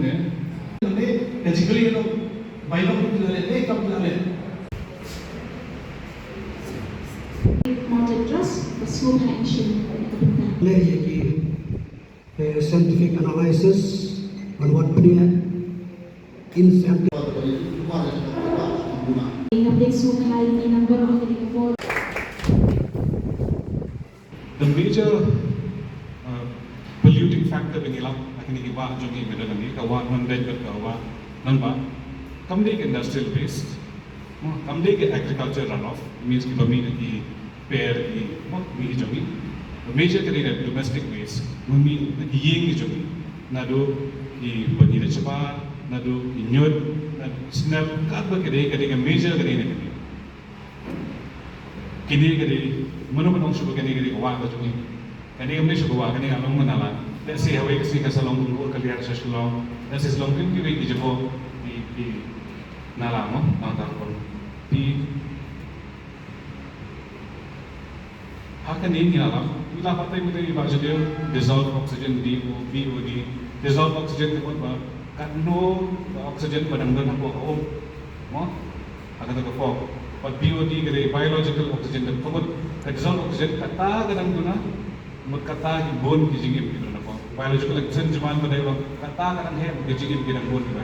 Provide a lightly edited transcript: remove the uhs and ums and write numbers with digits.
ne basically biological come mounted trust pasukan action scientific analysis on what incentive the major polluting factor in ilang akin iba jogi medan ni kawa non-veg kawa nan ba kamde ke industrial waste kamde ke agriculture runoff means ki bami ki pair ki mi jogi major kare domestic waste mumi ki yeng ki jogi nado ki bani de chaba nado ki nyod snap ka ba kare ke major kare ne kini kare mano suka kani kani kawa ka jogi kani amne suka wa kani along manala let's say hawi kasi ka salong or kaliar sa salong let's say salong kin ki ki jabo di nala mo na tarpon di hakani ni nala ila patay mo tayo ba jado dissolved oxygen BOD dissolved oxygen ko ba kano oxygen padanggan ako mo agad ka fog pag BOD kare biological oxygen ko dissolved oxygen kata kadang guna magkata ibon kijingim gitu na po biological oxygen jaman mo dayo kata kadang he kijingim kinang bon ba